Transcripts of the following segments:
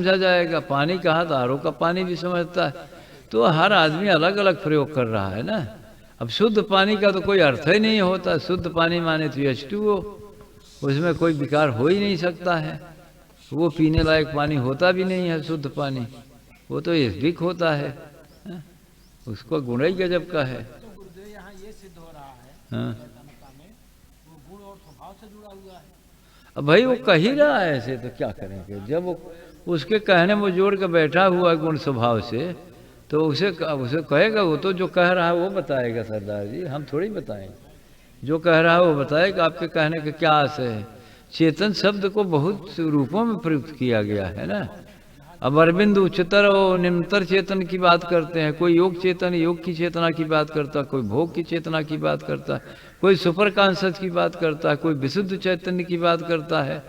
समझा जाएगा। पानी कहा तो आरओ का पानी भी समझता है। तो हर आदमी अलग अलग प्रयोग कर रहा है ना। अब शुद्ध पानी का तो कोई अर्थ ही नहीं होता। शुद्ध पानी माने तो H2O, उसमें कोई विकार हो ही नहीं सकता है। वो पीने लायक पानी होता भी नहीं है शुद्ध पानी, वो तो एसिडिक होता है। उसको गुण ही गजब का है। तो गुरुदेव यहाँ ये सिद्ध हो रहा है हाँ। चेतनता में वो गुण और स्वभाव से जुड़ा हुआ है। अब भाई वो कह ही रहा है ऐसे, तो क्या करेंगे। जब वो उसके कहने में जोड़ के बैठा हुआ है गुण स्वभाव से, तो उसे कहेगा। वो तो जो कह रहा है वो बताएगा सरदार जी, हम थोड़ी बताएंगे। जो कह रहा है वो बताएगा आपके कहने का क्या आशय है। चेतन शब्द को बहुत रूपों में प्रयुक्त किया गया है ना। अब अरविंद उच्चतर और निम्नतर चेतन की बात करते हैं। कोई योग चेतन, योग की चेतना की बात करता है, कोई भोग की चेतना की बात करता है, कोई सुपर कॉन्शियस की बात करता है, कोई विशुद्ध चैतन्य की बात करता है।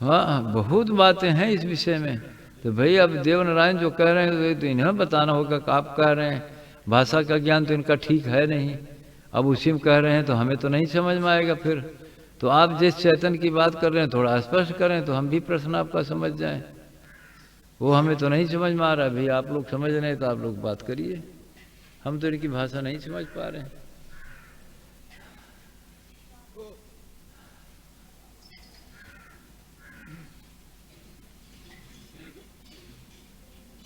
हाँ, बहुत बातें हैं इस विषय में। तो भाई अब देवनारायण जो कह रहे हैं तो इन्हें बताना होगा कि आप कह रहे हैं। भाषा का ज्ञान तो इनका ठीक है नहीं। अब उसी में कह रहे हैं तो हमें तो नहीं समझ में आएगा फिर। तो आप जिस चैतन की बात कर रहे हैं थोड़ा स्पष्ट करें तो हम भी प्रश्न आपका समझ जाएं। वो हमें तो नहीं समझ में आ रहा। भाई आप लोग समझ रहे हैं तो आप लोग बात करिए, हम तो इनकी भाषा नहीं समझ पा रहे हैं।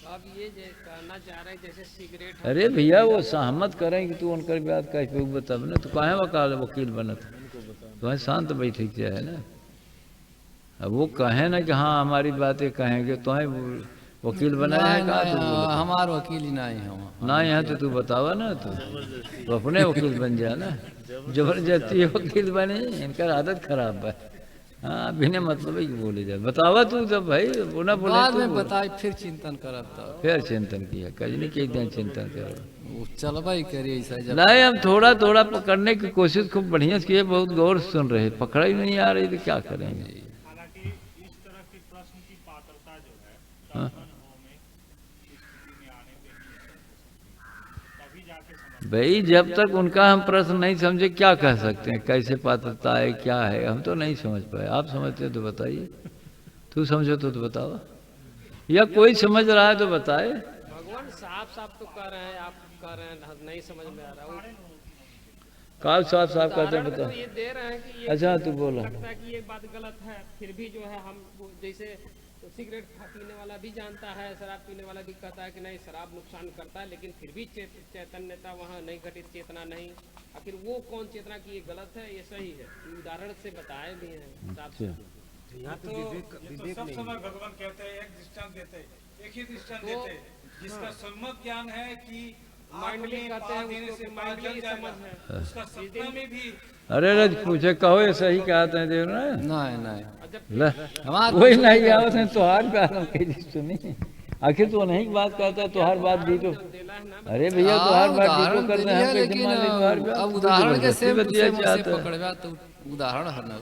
अब ये कहना चाह रहे हैं जैसे सिगरेट। अरे भैया वो सहमत करें कि तू उनकर बात कह पे तब ना, तो काहे वकील बनत, तो शांत बैठे क्या है ना। अब वो कहें ना कि हाँ हमारी बातें कहेंगे तो वकील बनाया है का तू? हमार वकील ही नहीं हम ना यहाँ तो तू बतावा ना, तो अपने वकील बन जा ना। जबरदस्ती वकील बने, इनका आदत खराब है। हाँ बिना मतलब ही बोले जाए। बतावा तू जब भाई वो ना बोले बाद तो में बताई फिर चिंतन करब तो फिर चिंतन किया कजनी के दिन चिंतन करो। वो चलबा ही करिए ऐसा जब नहीं हम थोड़ा थोड़ा पकड़ने की कोशिश खूब बढ़िया से किए, बहुत गौर से सुन रहे, पकड़ा ही नहीं आ रही तो क्या करेंगे। हालांकि इस तरह के प्रश्न की पात्रता जो है हाँ। दर्पण में स्थिति में आने पे तभी जाके समझ। भाई जब तक उनका हम प्रश्न नहीं समझे क्या कह सकते हैं, कैसे पात्रता है क्या है, हम तो नहीं समझ पाए। आप समझते हैं तो बताइए, तू समझो तो बताओ, या कोई समझ रहा है तो बताए। भगवान साफ साफ तो कह रहे हैं, आप कह रहे हैं नहीं समझ में आ रहा। वो काल साफ साफ कहते हैं उदाहरण तो बताओ। ये दे रहे हैं कि ये अच्छा तू बोला। लगता है कि ये बात गलत है, फिर भी जो है हम जैसे सिगरेट पीने वाला भी जानता है, शराब पीने वाला भी कहता है कि नहीं शराब नुकसान करता है, लेकिन फिर भी चैतन्यता वहाँ नहीं घटित चेतना नहीं। आखिर वो कौन चेतना की ये गलत है ये सही है, उदाहरण से बताए भी हैं साफ साफ। यहाँ तो तो सब समय भगवान कहते हैं, एक दृष्टांत देते हैं, एक ही दृष्टांत तो- देते हैं, जिसका सम्यक ज्ञान है कि माइंडली आँख में कहते हैं पानी देने उसको से कि पानी माइंडली जल जाएगा, समझ है। उसका सपना में भी अरे रज पूछे कहो ये सही कहते हैं देव ना। नहीं नहीं और जब ले हमार कोई नहीं आवत है तोहार प्यार में कही सुनी। आखिर तो नहीं बात करता तोहार बात दी तो। देना है ना, अरे भैया तोहार बात दी उदाहरण तो करते दिलिए, हैं, लेकिन मान ली तोहार बात अब तो उदाहरण के जबरदस्ती सेम बतिया से चाहता है। पकड़वा तो उदाहरण है ना।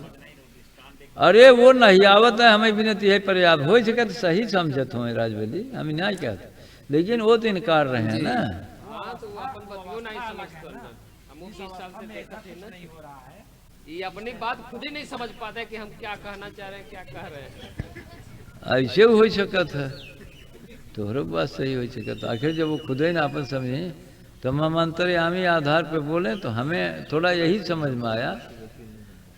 अरे वो नहीं आवत है, हमें विनती है पर्याप्त हो सके तो सही समझत हो राजबली, हम नहीं कहते, लेकिन वो तो इनकार रहे हैं ना। हाँ तो वो अपन बतियो नहीं समझते ना, हम उस साल से देखते थे ना, नहीं हो रहा है। ये अपनी बात खुद ही नहीं समझ पाते कि हम क्या कहना चाह रहे हैं क्या कह रहे हैं। ऐसे हो सकत है, तोहरो बात सही हो सकत। आखिर जब वो खुद ही ना अपन समझे तो हम अंतर्यामी आधार पे बोले तो हमें थोड़ा यही समझ में आया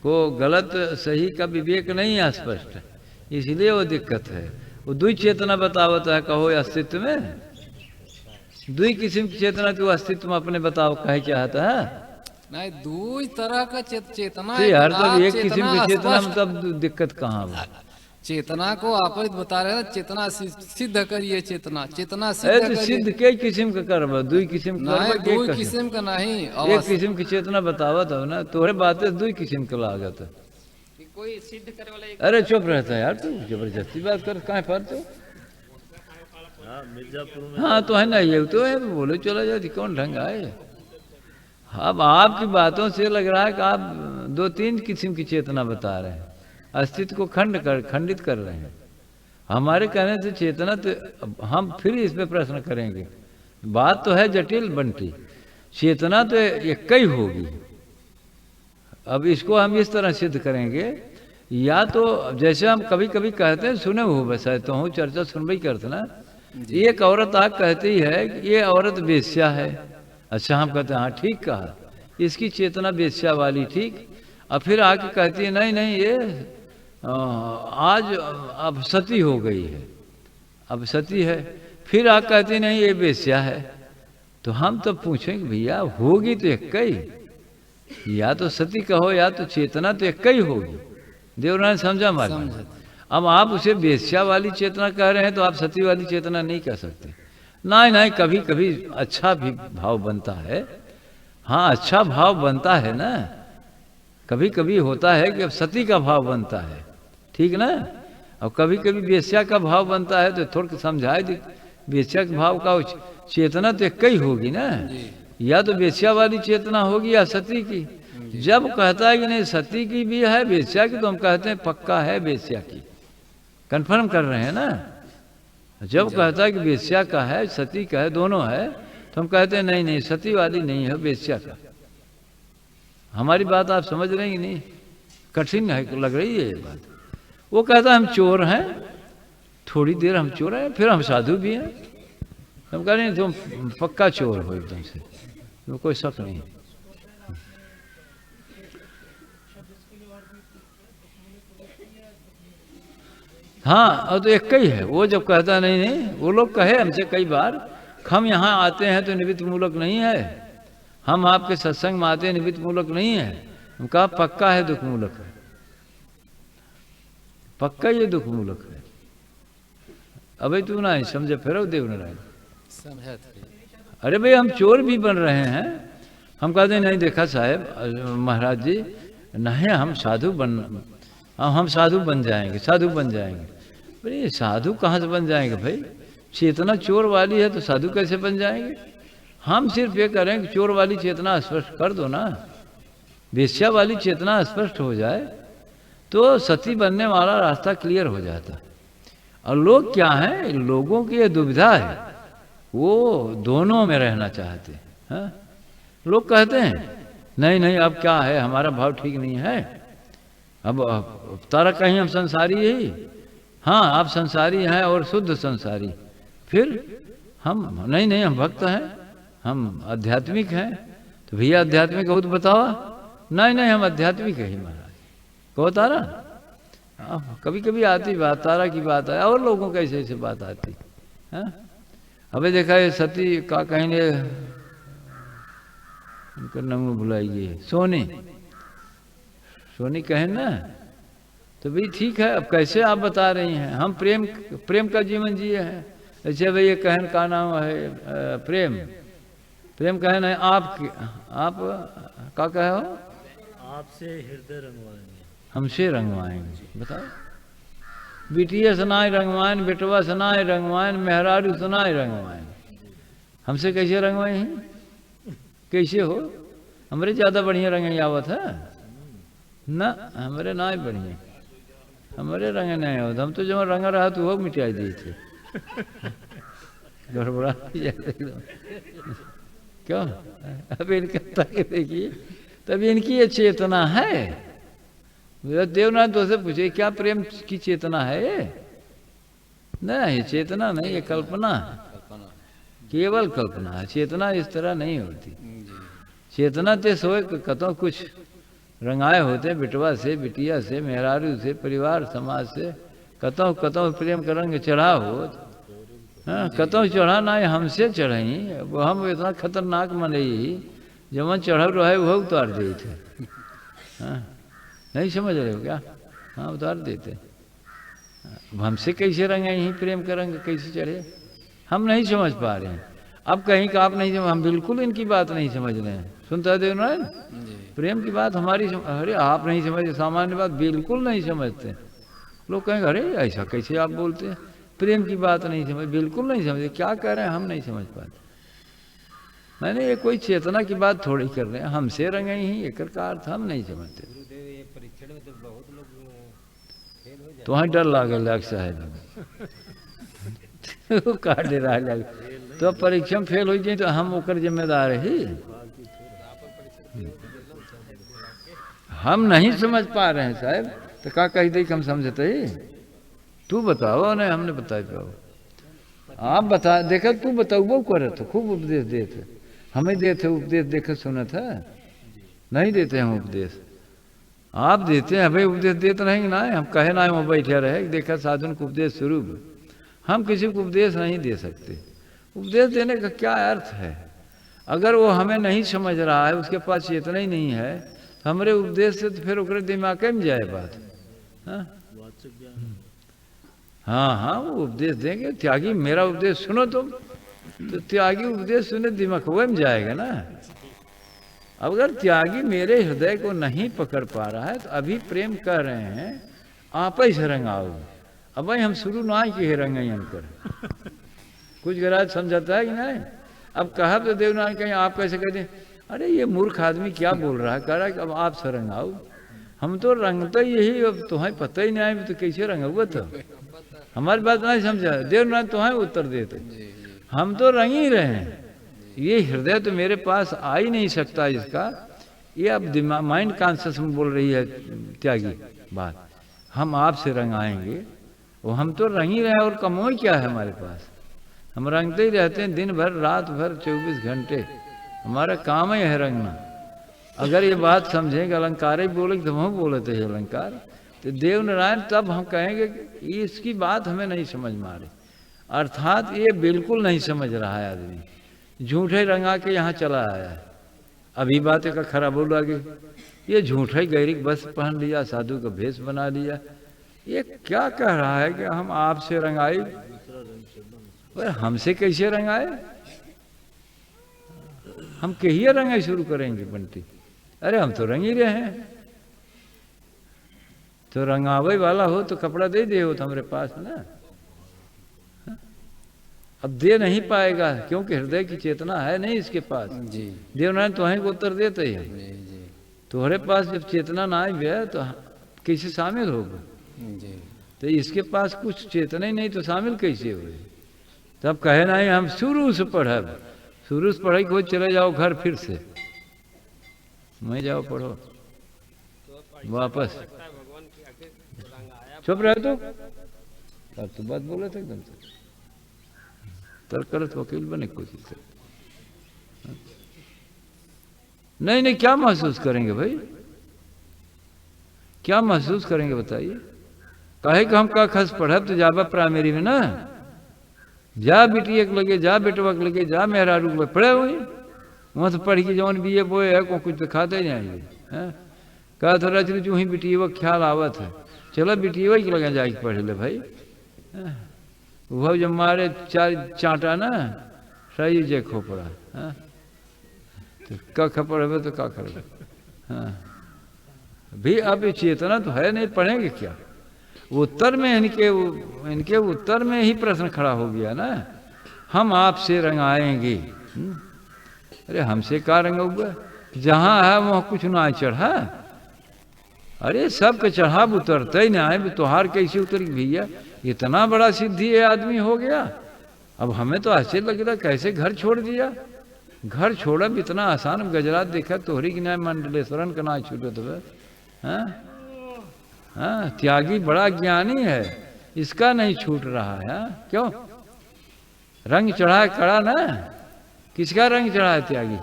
को गलत सही का विवेक नहीं है स्पष्ट, इसलिए वो दिक्कत है। वो दुई चेतना बतावत है, कहो अस्तित्व में दुई किस्म की चेतना तू अस्तित्व में अपने बताओ कहे चाहता है। नहीं दू तरह का चेतना तो है, यार आप तब एक किस्म की चेतना स्पष्ट- में तब दिक्कत कहाँ है। चेतना को आप बता रहे हैं, चेतना सिद्ध करिए, चेतना चेतना ए सिद्ध तो करिए। सिद्ध के किस्म का करब, दुई किस्म का नहीं करब, दू एक किस्म का नहीं एक किस्म की चेतना बतावत हो ना, तोहरे बातें दुई किस्म के लागत है। कि कोई सिद्ध करे वाला एक अरे चुप रहता है यार तू, जबरदस्ती बात कर कहाँ पर तू। हाँ तो है ना, ये तो है बोलो चला जाती कौन ढंग आए। अब आपकी बातों से लग रहा है कि आप दो तीन किस्म की चेतना बता रहे हैं, अस्तित्व को खंडित कर रहे हैं। हमारे कहने से चेतना तो हम फिर इस पे प्रश्न करेंगे, बात तो है जटिल बंटी, चेतना तो एक ही होगी। अब इसको हम इस तरह सिद्ध करेंगे या तो जैसे हम कभी कभी कहते हैं, सुने हो वैसा तो हूँ, चर्चा सुनबई करते ना, एक औरत आग कहती है कि ये औरत वेश्या है। अच्छा, हम कहते हैं हाँ ठीक कहा, इसकी चेतना वेश्या वाली, ठीक। और फिर आके कहती है नहीं नहीं ये आज अब सती हो गई है, अब सती है। फिर आके कहती नहीं ये वेश्या है। तो हम तो पूछेंगे भैया होगी तो एक ही, या तो सती कहो या तो चेतना तो एक ही होगी। देवनारायण समझा हमारी बात? अब आप उसे वेश्या वाली चेतना कह रहे हैं तो आप सती वाली चेतना नहीं कह सकते। नहीं नहीं, कभी कभी अच्छा भी भाव बनता है। हाँ अच्छा भाव बनता है ना, कभी कभी होता है कि अब सती का भाव बनता है, ठीक ना। और कभी कभी वेश्या का भाव बनता है तो थोड़ा समझाए दी, वेश्या के भाव का चेतना तो एक ही होगी ना, या तो वेश्या वाली चेतना होगी या सती की। जब कहता है कि नहीं सती की भी है वेश्या की, तो हम कहते हैं पक्का है वेश्या की, कंफर्म कर रहे हैं ना। जब कहता है कि वेश्या का है सती का है दोनों है, तो हम कहते हैं नहीं नहीं सती वाली नहीं है वेश्या का। हमारी बात आप समझ रहे हैं कि नहीं? कठिन है लग रही है ये बात। वो कहता है हम चोर हैं, थोड़ी देर हम चोर हैं फिर हम साधु भी हैं। हम कह रहे हैं तुम पक्का चोर हो एकदम से, तो कोई शक नहीं। हाँ और तो एक ही है। वो जब कहता नहीं नहीं, वो लोग कहे हमसे कई बार हम यहाँ आते हैं तो निमित्त मूलक नहीं है, हम आपके सत्संग में आते हैं निमित्त मूलक नहीं है। हम कहा पक्का है दुख मूलक है, पक्का ये दुख मूलक है। अबे तू ना समझे फिर देवनारायण, अरे भाई हम चोर भी बन रहे हैं। हम कहते नहीं देखा साहब महाराज जी, नहीं हम साधु हम साधु बन जाएंगे, साधु बन जाएंगे। भाई साधु कहाँ से बन जाएंगे भाई? चेतना चोर वाली है तो साधु कैसे बन जाएंगे? हम सिर्फ ये करें कि चोर वाली चेतना स्पष्ट कर दो ना, वेश्या वाली चेतना स्पष्ट हो जाए तो सती बनने वाला रास्ता क्लियर हो जाता। और लोग क्या हैं, लोगों की ये दुविधा है, वो दोनों में रहना चाहते हैं। लोग कहते हैं नहीं नहीं अब क्या है हमारा भाव ठीक नहीं है, अब तारा कहीं हम संसारी ही। हाँ आप संसारी हैं और शुद्ध संसारी, फिर हम नहीं नहीं हम भक्त हैं, हम आध्यात्मिक हैं। तो भैया आध्यात्मिक हो तो बताओ। नहीं नहीं हम आध्यात्मिक है ही महाराज, कहो तारा। कभी कभी आती बात तारा की बात है, और लोगों को ऐसे ऐसे बात आती है। अबे देखा ये सती का कहेंगे, उनका नाम भुलाइए, सोनी सोनी कहें ना, तो भाई ठीक है। अब कैसे आप बता रही हैं, हम प्रेम का जीवन जिए हैं। ऐसे भाई ये कहन का नाम है प्रेम कहन है आप का कहो, आपसे हृदय रंगवाएंगे, हमसे रंगवाएंगे। बताओ, बिटिया सुनाए रंगवाएं, बेटवा सुनाए रंगवाएं, मेहरारू सुनाए रंगवाएं, हमसे कैसे रंगवाए हैं? कैसे हो? हमरे ज़्यादा बढ़िया रंग आवत है ना, हमारे ना ही बढ़िया, हमारे रंग नहीं होता। हम तो जब रंग रहा तो वो मिटाई दिए थे, गड़बड़ा क्यों? अब इनका देखिए, तब इनकी ये चेतना है। देवनाथ तो से पूछे क्या प्रेम की चेतना है ये? नहीं ये चेतना नहीं, ये कल्पना है, केवल कल्पना है। चेतना इस तरह नहीं होती। चेतना ते सोए कतों कुछ रंगाए होते, बिटवा से, बिटिया से, मेहरारू से, परिवार समाज से, कतों कतों प्रेम का रंग चढ़ा हो। हाँ कतों चढ़ा ना हमसे चढ़ाई, वो हम इतना खतरनाक मने जब चढ़ रहे वह उतार दिए थे। हाँ नहीं समझ रहे हो क्या? हाँ उतार देते। हमसे कैसे रंग ही प्रेम का रंग कैसे चढ़े, हम नहीं समझ पा रहे हैं। अब कहीं का आप नहीं, हम बिल्कुल इनकी बात नहीं समझ रहे हैं। सुनता देवनारायण, प्रेम की बात हमारी अरे आप नहीं समझते, सामान्य बात बिल्कुल नहीं समझते। लोग कहेंगे अरे ऐसा कैसे आप बोलते हैं, प्रेम की बात नहीं समझ, बिल्कुल नहीं समझते। क्या कह रहे हैं हम नहीं समझ पाते। मैंने ये कोई चेतना की बात थोड़ी कर रहे हैं, हमसे रंगे ही एक का अर्थ हम नहीं समझते। तो वहाँ डर लागे लग साहब का डरा लग, तो परीक्षा में फेल हो जाए तो हम ओकर जिम्मेदार ही। हम नहीं समझ पा रहे हैं साहब, तो का कही दे कि हम समझते ही? तू बताओ नहीं हमने बताई पाओ। आप बता देखा तू बताओ वो करे तो खूब उपदेश देते, हमें देते उपदेश देखे सुना था? नहीं देते हम उपदेश, आप देते हैं भाई उपदेश देते रहेंगे ना, हम कहे ना हम बैठे रहे देखा साधुन को उपदेश स्वरूप, हम किसी को उपदेश नहीं दे सकते। उपदेश देने का क्या अर्थ है? अगर वो हमें नहीं समझ रहा है, उसके पास चेतना ही नहीं है, तो हमारे उपदेश से तो फिर ओकरे दिमाग में जाए बात। हाँ हाँ हाँ वो उपदेश देंगे, त्यागी मेरा उपदेश सुनो तुम, तो त्यागी उपदेश सुने दिमाग में जाएगा ना। अगर त्यागी मेरे हृदय को नहीं पकड़ पा रहा है तो अभी प्रेम कर रहे हैं आप ही से रंगाओ। अब भाई हम शुरू ना किए रंगाई कर कुछ गराज समझाता है कि नहीं? अब कहा तो देवनारायण कहीं आप कैसे कहते हैं, अरे ये मूर्ख आदमी क्या बोल रहा है, कह रहा है कि अब आप से रंगाओ। हम तो रंगता यही, अब तुम्हें पता ही नहीं है तो कैसे रंगोगे? तो हमारी बात नहीं समझा, देवनारायण तुम्हें उत्तर देते, हम तो रंग ही रहे हैं, ये हृदय तो मेरे पास आ ही नहीं सकता इसका। ये अब दिमाग माइंड कॉन्शियस में बोल रही है त्यागी बात, हम आपसे रंग आएंगे, वो हम तो रंग ही रहे हैं और कमोई क्या है हमारे पास? हम रंगते ही रहते हैं दिन भर रात भर 24 घंटे, हमारा काम ही है रंगना। अगर ये बात समझेंगे अलंकार ही बोले तो हम बोले थे अलंकार, तो देवनारायण तब हम कहेंगे कि इसकी बात हमें नहीं समझ में आ रही, अर्थात ये बिल्कुल नहीं समझ रहा है आदमी, झूठे रंगा के यहाँ चला आया है। अभी बातें का खराब बोल लगे, ये झूठे गैरिक बस पहन लिया, साधु का भेष बना लिया, ये क्या कह रहा है कि हम आपसे रंगाए? पर हमसे कैसे रंगाए? हम कहिए रंगाई शुरू करेंगे बंटी? अरे हम तो रंग ही रहे हैं, तो रंगावे वाला हो तो कपड़ा दे दे हो तो हमारे पास ना। अब दे नहीं पाएगा क्योंकि हृदय की चेतना है नहीं इसके पास। जी देवनारायण तुम्हें को उत्तर देते ही है, जी तुम्हारे पास जब चेतना ना आई है तो कैसे शामिल होगा? जी तो इसके पास कुछ चेतना ही नहीं तो शामिल कैसे हुए? तब कहे नहीं हम शुरू से पढ़ब, शुरू से पढ़ाई को चले जाओ घर फिर से, मैं जाओ पढ़ो वापस। लगता है भगवान की आगे रंग आया। चुप रहे तो अब तो बात बोले थे एकदम से तर्क करत वकील बने कोशिश कर। नहीं नहीं क्या महसूस करेंगे भाई, क्या महसूस करेंगे बताइए? कहे कि हम का खस पढ़ब तो जाबा प्राइमरी में ना, जा बेटी के लगे, जा बेटवा के लगे, जा मेहरारू के पढ़े हुई वहाँ से पढ़ के जौन भी ये बोए है को कुछ तो खाते ही नहीं है। कहा तो रच चू ही बेटी वो ख्याल आवत है, चलो बेटी वही के लगे जाके पढ़ ले भाई। वह जब मारे चार चांटा ना सही जे खोपड़ा, तो का खपड़े तो का कर भी। अब ये चेतना तो है नहीं, पढ़ेंगे क्या? उत्तर में इनके उत्तर में ही प्रश्न खड़ा हो गया ना, हम आपसे रंगाएंगे। अरे हमसे का रंग हुआ? जहाँ है वहाँ कुछ ना चढ़ा। अरे सबके चढ़ाव उतरता ही ना है, तोहार कैसे उतर भैया? इतना बड़ा सिद्धि है आदमी हो गया। अब हमें तो आश्चर्य लग रहा कैसे घर छोड़ दिया। घर छोड़ा इतना आसान, गजरात देखा तोहरी की न्याय मंडलेश्वरन का ना छूटत हुए। हाँ त्यागी बड़ा ज्ञानी है, इसका नहीं छूट रहा है। क्यों? रंग चढ़ा है कड़ा ना, किसका रंग चढ़ा है? त्यागी।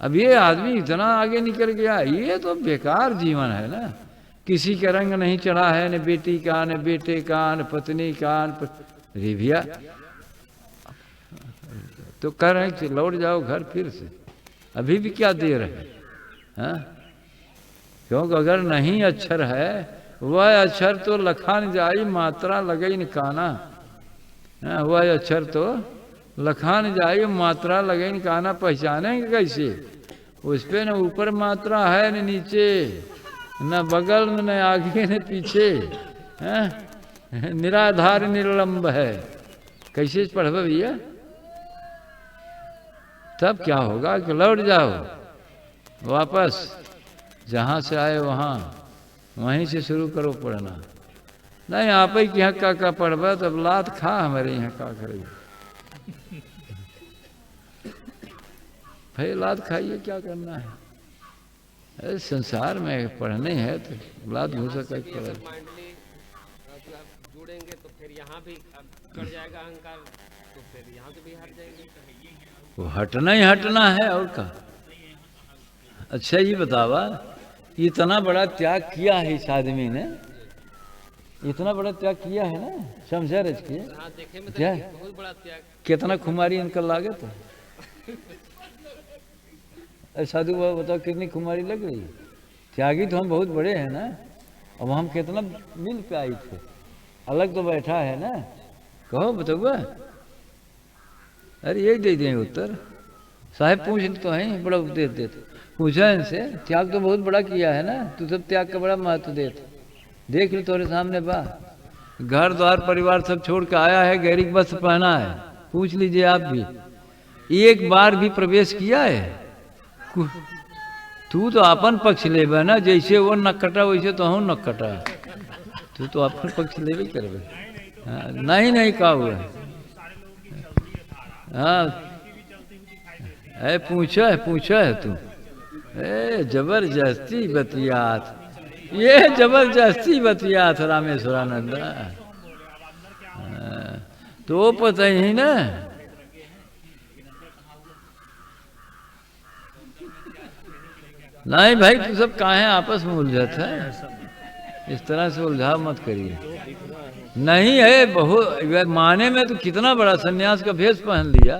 अब ये आदमी इतना आगे निकल गया, ये तो बेकार जीवन है ना। किसी का रंग नहीं चढ़ा है, न बेटी का, न बेटे का, न पत्नी का, अरे भैया तो कह रहे हैं कि लौट जाओ घर फिर से, अभी भी क्या देर है? हाँ क्योंकि अगर नहीं अक्षर है, वह अक्षर तो लखान जाई मात्रा लगे न काना। वह अक्षर तो लखान जाई मात्रा लगे न काना, पहचानेंगे कैसे? उस पे न ऊपर मात्रा है न नीचे, न बगल में, न आगे न पीछे, निराधार निर्लंब है। कैसे पढ़ब भैया? तब क्या होगा कि लौट जाओ वापस, जहाँ से आए वहाँ, वहीं से शुरू करो पढ़ना। नहीं आप ही के यहाँ का पढ़बा तब लात खा, हमारे यहाँ का करेगी भाई? लात खाइए, क्या करना है? अरे संसार में पढ़ने है तो लात घूसा का भी अगर माइंडली जुड़ेंगे तो फिर यहाँ भी कट जाएगा अहंकार, तो फिर यहाँ से भी हट जाएंगे। वो हटना ही हटना है और का। अच्छा ये बतावा, इतना बड़ा त्याग किया है इस आदमी ने, इतना बड़ा त्याग किया है ना, समझा रच के हाँ देखे में तो क्या? बहुत बड़ा त्याग। कितना खुमारी इनका लागे तो साधु बाबा बताओ कितनी खुमारी लग रही है। त्यागी तो हम बहुत बड़े हैं ना, अब हम कितना मिल के आई थे, अलग तो बैठा है ना, कहो बताओ। अरे यही दे दें उत्तर, साहेब पूछ तो हैं, बड़ा उपदेश देते। पूछा इनसे, त्याग तो बहुत बड़ा किया है ना, तू सब त्याग का बड़ा महत्व देते। देख लो तुम्हारे सामने बा, घर द्वार परिवार सब छोड़ के आया है, गहरी वस्त्र पहना है। पूछ लीजिए आप भी, एक बार भी प्रवेश किया है? तू तो अपन पक्ष लेबे ना, जैसे वो नक कटा वैसे तो हम नक कटा, तू तो अपन पक्ष लेबे करबे। हाँ, नहीं नहीं कहा हुआ है। हाँ है, पूछा है तू, ए जबरदस्ती बतियात, ये जबरदस्ती बतियात रामेश्वरानंदा। तो पता ही ना, नहीं भाई तू सब काहे आपस में उलझत है, इस तरह से उलझा मत करिए। नहीं है बहुत माने में तो कितना बड़ा सन्यास का भेष पहन लिया।